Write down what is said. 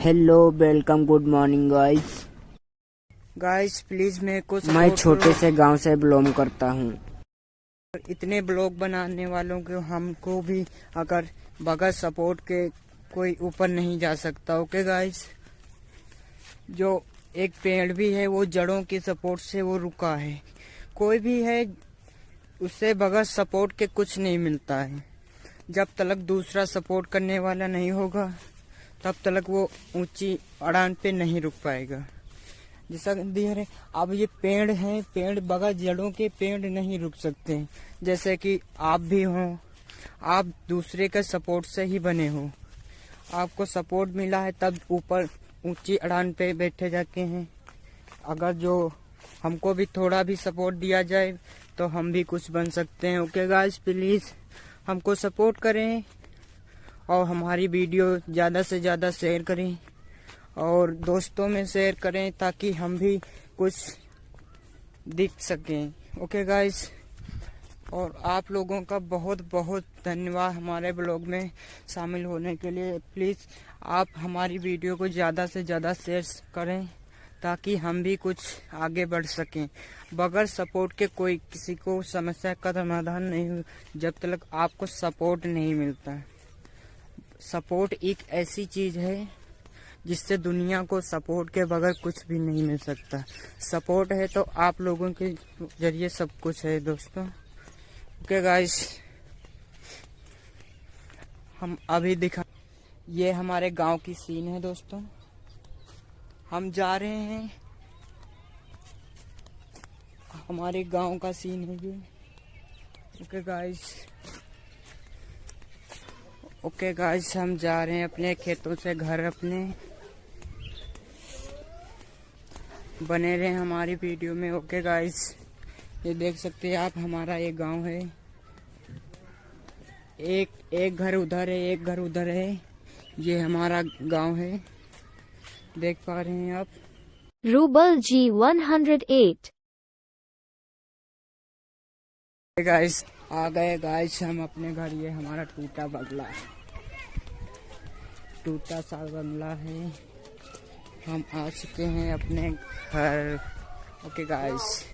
Hello welcome good morning guys please मैं छोटे से गांव से बिलोंग करता हूँ। इतने ब्लॉग बनाने वालों को हमको भी अगर बगैर सपोर्ट के कोई ऊपर नहीं जा सकता। ओके गाइस, जो एक पेड़ भी है वो जड़ों की सपोर्ट से वो रुका है। कोई भी है उससे बगैर सपोर्ट के कुछ नहीं मिलता है। जब तक दूसरा सपोर्ट करने वाला नहीं होगा तब तक वो ऊंची उड़ान पे नहीं रुक पाएगा। जैसा धीरे अब ये पेड़ हैं, पेड़ बगैर जड़ों के पेड़ नहीं रुक सकते। जैसे कि आप भी हो, आप दूसरे के सपोर्ट से ही बने हो। आपको सपोर्ट मिला है तब ऊपर ऊंची उड़ान पे बैठे जाके हैं। अगर जो हमको भी थोड़ा भी सपोर्ट दिया जाए तो हम भी कुछ बन सकते हैं। ओके गाइस, प्लीज हमको सपोर्ट करें और हमारी वीडियो ज़्यादा से ज़्यादा शेयर करें और दोस्तों में शेयर करें ताकि हम भी कुछ दिख सकें। ओके गाइस, और आप लोगों का बहुत बहुत धन्यवाद हमारे ब्लॉग में शामिल होने के लिए। प्लीज़ आप हमारी वीडियो को ज़्यादा से ज़्यादा शेयर करें ताकि हम भी कुछ आगे बढ़ सकें। बगैर सपोर्ट के कोई किसी को समस्या का समाधान नहीं जब तक आपको सपोर्ट नहीं मिलता। सपोर्ट एक ऐसी चीज है जिससे दुनिया को सपोर्ट के बगैर कुछ भी नहीं मिल सकता। सपोर्ट है तो आप लोगों के जरिए सब कुछ है दोस्तों। ओके गाइस, हम अभी ये हमारे गांव की सीन है दोस्तों। हम जा रहे हैं, हमारे गांव का सीन है ये। ओके गाइस, हम जा रहे हैं अपने खेतों से घर अपने। बने रहे हमारी वीडियो में। ओके गाइस, ये देख सकते हैं आप, हमारा ये गांव है। एक घर उधर है, एक घर उधर है। ये हमारा गांव है, देख पा रहे हैं आप। रूबल जी 108। गाइस आ गए गाइस हम अपने घर। ये हमारा टूटा सा बंगला है। हम आ चुके हैं अपने घर। Okay guys.